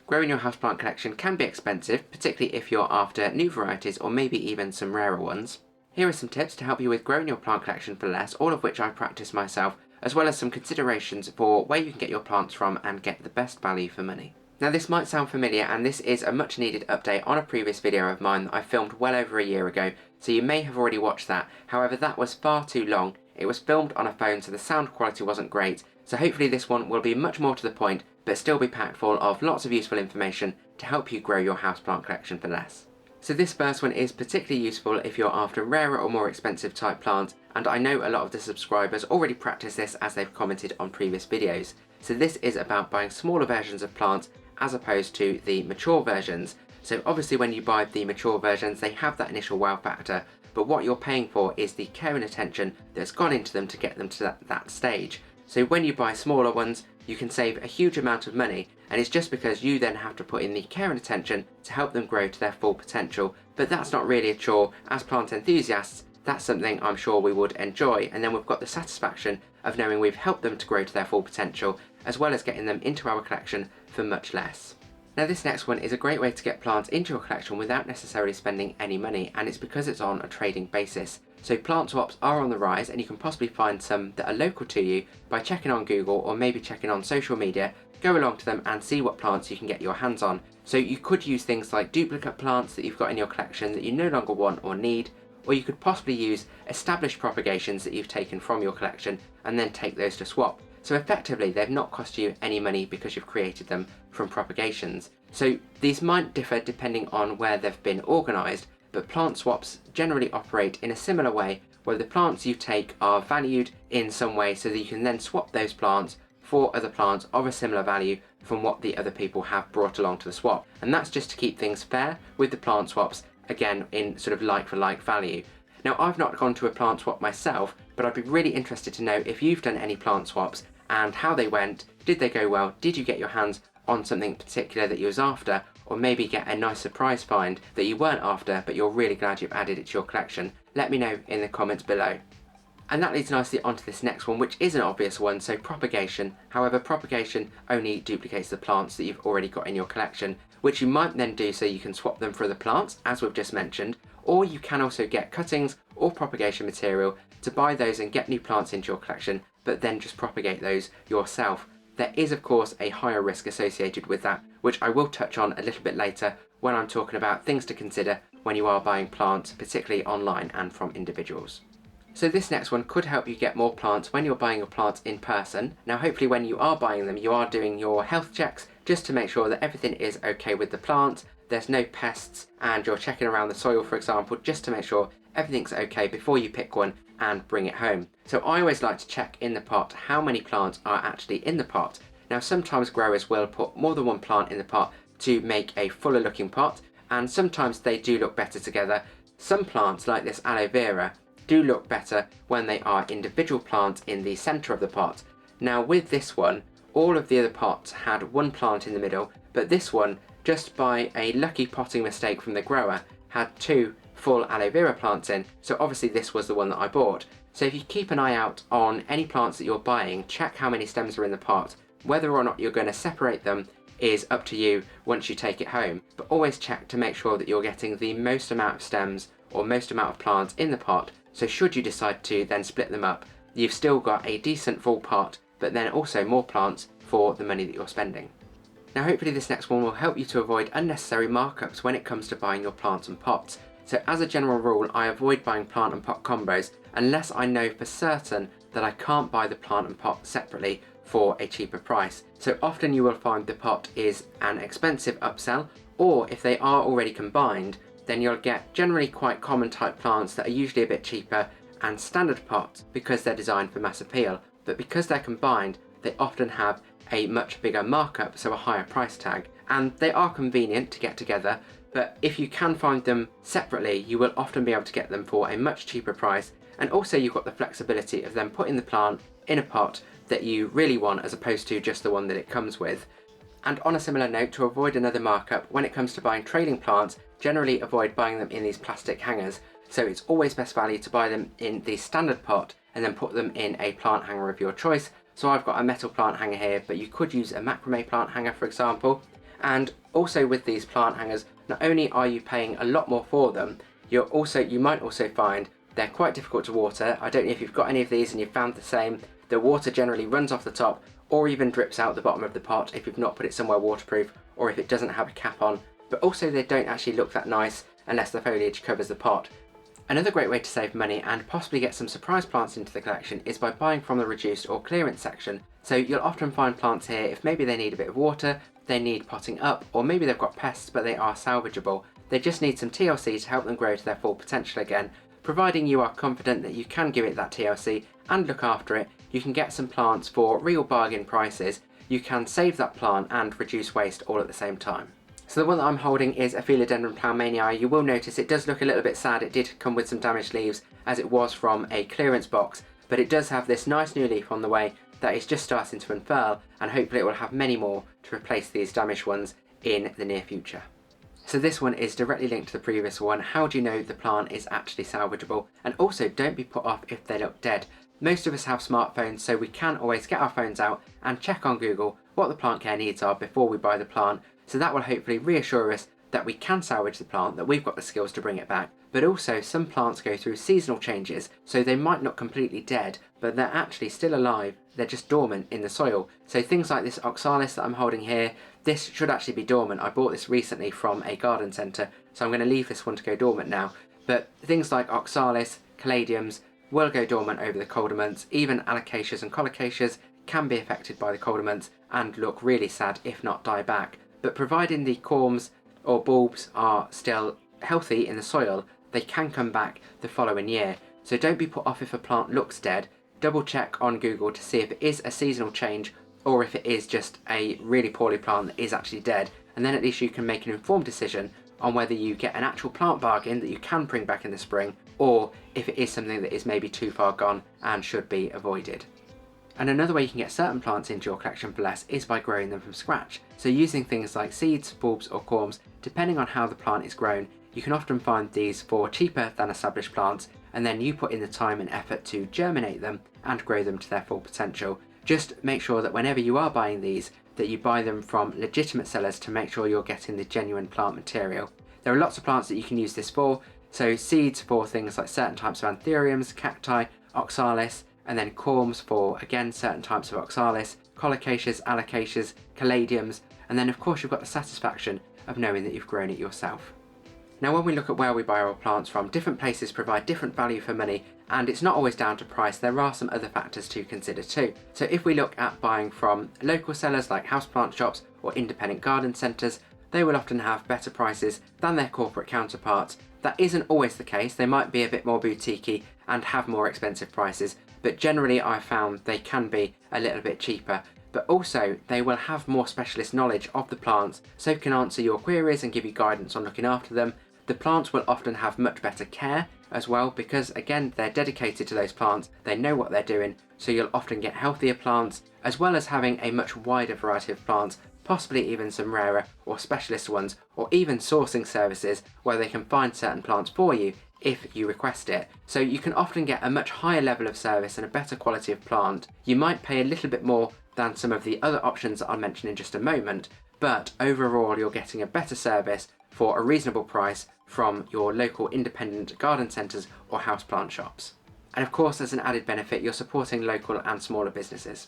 growing your houseplant collection can be expensive, particularly if you're after new varieties or maybe even some rarer ones. Here are some tips to help you with growing your plant collection for less, all of which I practice myself, as well as some considerations for where you can get your plants from and get the best value for money. Now this might sound familiar, and this is a much needed update on a previous video of mine that I filmed well over a year ago, so you may have already watched that. However, that was far too long. It was filmed on a phone, so the sound quality wasn't great, so hopefully this one will be much more to the point, but still be packed full of lots of useful information to help you grow your houseplant collection for less. So this first one is particularly useful if you're after rarer or more expensive type plants, and I know a lot of the subscribers already practice this as they've commented on previous videos. So this is about buying smaller versions of plants as opposed to the mature versions. So obviously when you buy the mature versions, they have that initial wow factor, but what you're paying for is the care and attention that's gone into them to get them to that stage. So when you buy smaller ones, you can save a huge amount of money, and it's just because you then have to put in the care and attention to help them grow to their full potential. But that's not really a chore. As plant enthusiasts, that's something I'm sure we would enjoy, and then we've got the satisfaction of knowing we've helped them to grow to their full potential, as well as getting them into our collection for much less. Now this next one is a great way to get plants into your collection without necessarily spending any money, and it's because it's on a trading basis. So plant swaps are on the rise, and you can possibly find some that are local to you by checking on Google or maybe checking on social media. Go along to them and see what plants you can get your hands on. So you could use things like duplicate plants that you've got in your collection that you no longer want or need, or you could possibly use established propagations that you've taken from your collection and then take those to swap. So effectively they've not cost you any money because you've created them from propagations. So these might differ depending on where they've been organised, but plant swaps generally operate in a similar way, where the plants you take are valued in some way so that you can then swap those plants for other plants of a similar value from what the other people have brought along to the swap. And that's just to keep things fair with the plant swaps, again in sort of like for like value. Now I've not gone to a plant swap myself, but I'd be really interested to know if you've done any plant swaps and how they went. Did they go well? Did you get your hands on something particular that you was after, or maybe get a nice surprise find that you weren't after but you're really glad you've added it to your collection? Let me know in the comments below. And that leads nicely onto this next one, which is an obvious one, so propagation. However, propagation only duplicates the plants that you've already got in your collection, which you might then do so you can swap them for other plants, as we've just mentioned, or you can also get cuttings or propagation material to buy those and get new plants into your collection, but then just propagate those yourself. There is of course a higher risk associated with that, which I will touch on a little bit later when I'm talking about things to consider when you are buying plants, particularly online and from individuals. So this next one could help you get more plants when you're buying your plants in person. Now hopefully when you are buying them, you are doing your health checks just to make sure that everything is okay with the plant, there's no pests, and you're checking around the soil, for example, just to make sure everything's okay before you pick one and bring it home. So I always like to check in the pot how many plants are actually in the pot. Now sometimes growers will put more than one plant in the pot to make a fuller looking pot, and sometimes they do look better together. Some plants, like this aloe vera, do look better when they are individual plants in the centre of the pot. Now with this one, all of the other pots had one plant in the middle, but this one, just by a lucky potting mistake from the grower, had two full aloe vera plants in, so obviously this was the one that I bought. So if you keep an eye out on any plants that you're buying, check how many stems are in the pot. Whether or not you're going to separate them is up to you once you take it home, but always check to make sure that you're getting the most amount of stems or most amount of plants in the pot, so should you decide to then split them up, you've still got a decent full pot, but then also more plants for the money that you're spending. Now hopefully this next one will help you to avoid unnecessary markups when it comes to buying your plants and pots. So as a general rule, I avoid buying plant and pot combos unless I know for certain that I can't buy the plant and pot separately for a cheaper price. So often you will find the pot is an expensive upsell, or if they are already combined, then you'll get generally quite common type plants that are usually a bit cheaper and standard pots because they're designed for mass appeal, but because they're combined, they often have a much bigger markup, so a higher price tag, and they are convenient to get together, but if you can find them separately, you will often be able to get them for a much cheaper price, and also you've got the flexibility of then putting the plant in a pot that you really want as opposed to just the one that it comes with. And on a similar note, to avoid another markup, when it comes to buying trading plants, generally avoid buying them in these plastic hangers. So it's always best value to buy them in the standard pot and then put them in a plant hanger of your choice. So I've got a metal plant hanger here, but you could use a macrame plant hanger, for example. And also with these plant hangers, not only are you paying a lot more for them, you might also find they're quite difficult to water. I don't know if you've got any of these and you've found the same. The water generally runs off the top or even drips out the bottom of the pot if you've not put it somewhere waterproof, or if it doesn't have a cap on. But also they don't actually look that nice unless the foliage covers the pot. Another great way to save money and possibly get some surprise plants into the collection is by buying from the reduced or clearance section. So you'll often find plants here if maybe they need a bit of water, they need potting up, or maybe they've got pests but they are salvageable. They just need some TLC to help them grow to their full potential again. Providing you are confident that you can give it that TLC and look after it, you can get some plants for real bargain prices. You can save that plant and reduce waste all at the same time. So the one that I'm holding is a Philodendron Plowmanii. You will notice it does look a little bit sad. It did come with some damaged leaves as it was from a clearance box, but it does have this nice new leaf on the way that is just starting to unfurl, and hopefully it will have many more to replace these damaged ones in the near future. So this one is directly linked to the previous one. How do you know the plant is actually salvageable? And also, don't be put off if they look dead. Most of us have smartphones, so we can always get our phones out and check on Google what the plant care needs are before we buy the plant. So that will hopefully reassure us that we can salvage the plant, that we've got the skills to bring it back. But also, some plants go through seasonal changes, so they might not completely dead, but they're actually still alive. They're just dormant in the soil. So things like this oxalis that I'm holding here, this should actually be dormant. I bought this recently from a garden centre, so I'm going to leave this one to go dormant now. But things like oxalis, caladiums will go dormant over the colder months. Even alocasias and colocasias can be affected by the colder months and look really sad, if not die back. But providing the corms or bulbs are still healthy in the soil, they can come back the following year. So don't be put off if a plant looks dead. Double check on Google to see if it is a seasonal change or if it is just a really poorly plant that is actually dead, and then at least you can make an informed decision on whether you get an actual plant bargain that you can bring back in the spring, or if it is something that is maybe too far gone and should be avoided. And another way you can get certain plants into your collection for less is by growing them from scratch. So using things like seeds, bulbs or corms, depending on how the plant is grown, you can often find these for cheaper than established plants, and then you put in the time and effort to germinate them and grow them to their full potential. Just make sure that whenever you are buying these, that you buy them from legitimate sellers to make sure you're getting the genuine plant material. There are lots of plants that you can use this for, so seeds for things like certain types of anthuriums, cacti, oxalis, and then corms for, again, certain types of oxalis, colocasias, alocasias, caladiums, and then of course you've got the satisfaction of knowing that you've grown it yourself. Now when we look at where we buy our plants from, different places provide different value for money, and it's not always down to price. There are some other factors to consider too. So if we look at buying from local sellers like houseplant shops or independent garden centres, they will often have better prices than their corporate counterparts. That isn't always the case. They might be a bit more boutiquey and have more expensive prices, but generally I've found they can be a little bit cheaper. But also they will have more specialist knowledge of the plants, so can answer your queries and give you guidance on looking after them. The plants will often have much better care as well, because again they're dedicated to those plants, they know what they're doing, so you'll often get healthier plants, as well as having a much wider variety of plants, possibly even some rarer or specialist ones, or even sourcing services where they can find certain plants for you if you request it. So you can often get a much higher level of service and a better quality of plant. You might pay a little bit more than some of the other options that I'll mention in just a moment, but overall you're getting a better service for a reasonable price from your local independent garden centres or houseplant shops. And of course, as an added benefit, you're supporting local and smaller businesses.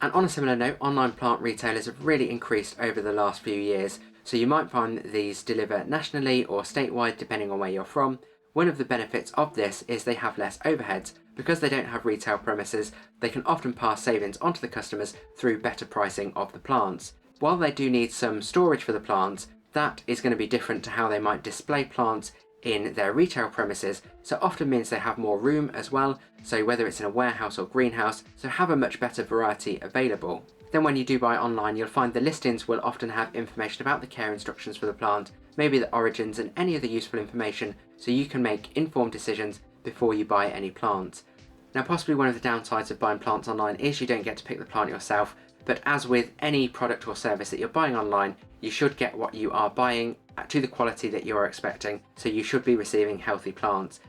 And on a similar note, online plant retailers have really increased over the last few years, so you might find these deliver nationally or statewide depending on where you're from. One of the benefits of this is they have less overheads. Because they don't have retail premises, they can often pass savings onto the customers through better pricing of the plants. While they do need some storage for the plants, that is going to be different to how they might display plants in their retail premises, so often means they have more room as well, so whether it's in a warehouse or greenhouse, so have a much better variety available. Then when you do buy online, you'll find the listings will often have information about the care instructions for the plant, maybe the origins and any other useful information, so you can make informed decisions before you buy any plants. Now possibly one of the downsides of buying plants online is you don't get to pick the plant yourself, but as with any product or service that you're buying online, you should get what you are buying to the quality that you're expecting, so you should be receiving healthy plants.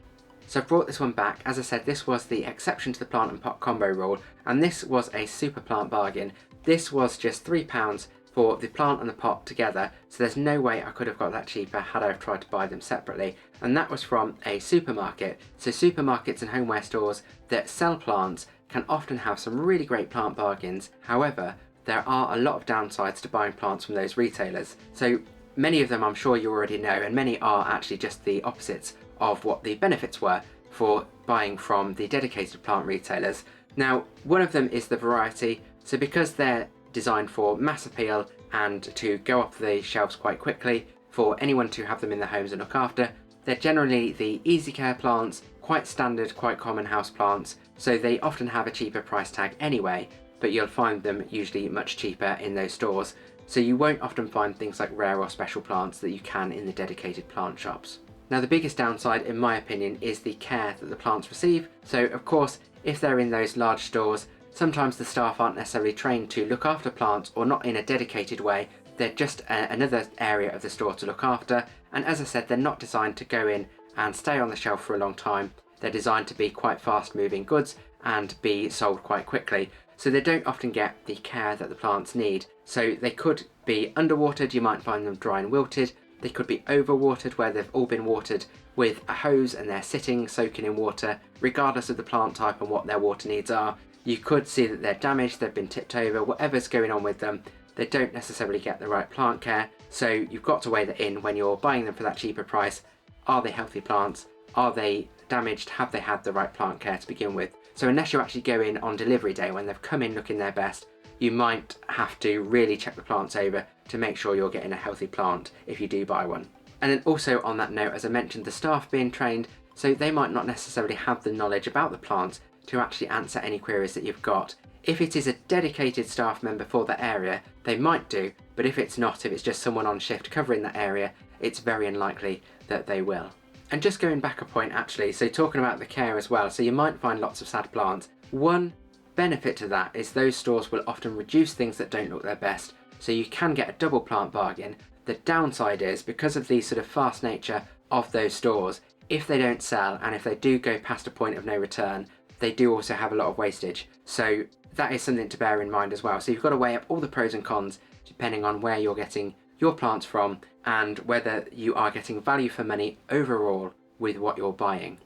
So I've brought this one back. As I said, this was the exception to the plant and pot combo rule, and this was a super plant bargain. This was just £3 for the plant and the pot together, so there's no way I could have got that cheaper had I tried to buy them separately, and that was from a supermarket. So supermarkets and homeware stores that sell plants can often have some really great plant bargains. However, there are a lot of downsides to buying plants from those retailers. So many of them I'm sure you already know, and many are actually just the opposites of what the benefits were for buying from the dedicated plant retailers. Now, one of them is the variety. So because they're designed for mass appeal and to go off the shelves quite quickly for anyone to have them in their homes and look after, they're generally the easy care plants, quite standard, quite common house plants, so they often have a cheaper price tag anyway, but you'll find them usually much cheaper in those stores. So you won't often find things like rare or special plants that you can in the dedicated plant shops. Now, the biggest downside, in my opinion, is the care that the plants receive. So of course, if they're in those large stores, sometimes the staff aren't necessarily trained to look after plants, or not in a dedicated way. They're just another area of the store to look after, and as I said, they're not designed to go in and stay on the shelf for a long time. They're designed to be quite fast moving goods and be sold quite quickly, so they don't often get the care that the plants need. So they could be underwatered, you might find them dry and wilted. They could be overwatered, where they've all been watered with a hose and they're sitting soaking in water, regardless of the plant type and what their water needs are. You could see that they're damaged, they've been tipped over, whatever's going on with them, they don't necessarily get the right plant care. So you've got to weigh that in when you're buying them for that cheaper price. Are they healthy plants? Are they damaged? Have they had the right plant care to begin with? So unless you actually go in on delivery day when they've come in looking their best, you might have to really check the plants over to make sure you're getting a healthy plant if you do buy one. And then also on that note, as I mentioned, the staff being trained, so they might not necessarily have the knowledge about the plants to actually answer any queries that you've got. If it is a dedicated staff member for that area, they might do, but if it's not, if it's just someone on shift covering that area, it's very unlikely that they will. And just going back a point actually, so talking about the care as well, so you might find lots of sad plants. One benefit to that is those stores will often reduce things that don't look their best, so you can get a double plant bargain. The downside is, because of the sort of fast nature of those stores, if they don't sell and if they do go past a point of no return, they do also have a lot of wastage. So that is something to bear in mind as well. So you've got to weigh up all the pros and cons depending on where you're getting your plants from and whether you are getting value for money overall with what you're buying.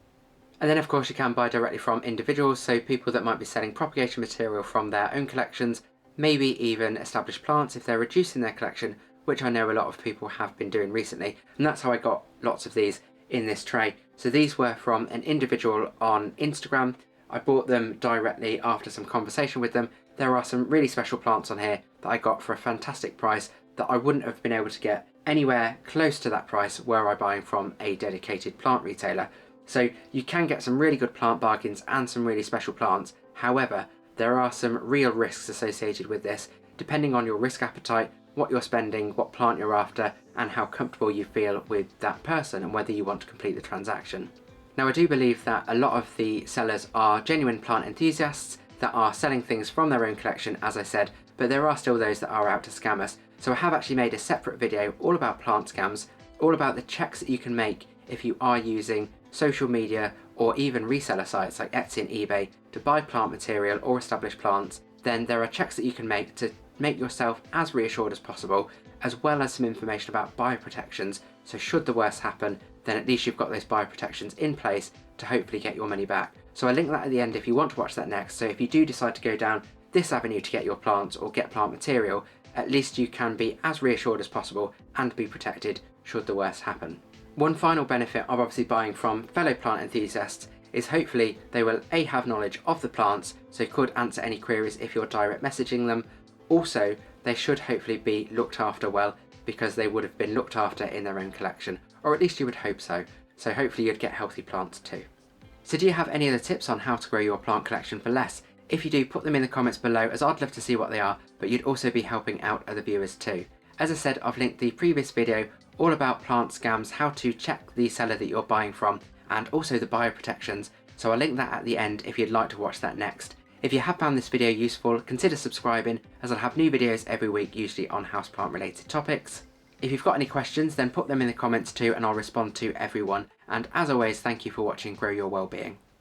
And then of course you can buy directly from individuals, so people that might be selling propagation material from their own collections, maybe even established plants if they're reducing their collection, which I know a lot of people have been doing recently, and that's how I got lots of these in this tray. So these were from an individual on Instagram. I bought them directly after some conversation with them. There are some really special plants on here that I got for a fantastic price that I wouldn't have been able to get anywhere close to that price were I buying from a dedicated plant retailer. So you can get some really good plant bargains and some really special plants. However, there are some real risks associated with this, depending on your risk appetite, what you're spending, what plant you're after, and how comfortable you feel with that person and whether you want to complete the transaction. Now, I do believe that a lot of the sellers are genuine plant enthusiasts that are selling things from their own collection, as I said, but there are still those that are out to scam us. So I have actually made a separate video all about plant scams, all about the checks that you can make if you are using social media or even reseller sites like Etsy and eBay to buy plant material or established plants. Then there are checks that you can make to make yourself as reassured as possible, as well as some information about bioprotections, so should the worst happen, then at least you've got those bioprotections in place to hopefully get your money back. So I link that at the end if you want to watch that next. So if you do decide to go down this avenue to get your plants or get plant material, at least you can be as reassured as possible and be protected should the worst happen. One final benefit of obviously buying from fellow plant enthusiasts is hopefully they will A, have knowledge of the plants, so could answer any queries if you're direct messaging them. Also, they should hopefully be looked after well, because they would have been looked after in their own collection, or at least you would hope so. So hopefully you'd get healthy plants too. So do you have any other tips on how to grow your plant collection for less? If you do, put them in the comments below, as I'd love to see what they are, but you'd also be helping out other viewers too. As I said, I've linked the previous video all about plant scams, how to check the seller that you're buying from, and also the bioprotections, so I'll link that at the end if you'd like to watch that next. If you have found this video useful, consider subscribing, as I'll have new videos every week, usually on houseplant related topics. If you've got any questions, then put them in the comments too, and I'll respond to everyone. And as always, thank you for watching Grow Your Wellbeing.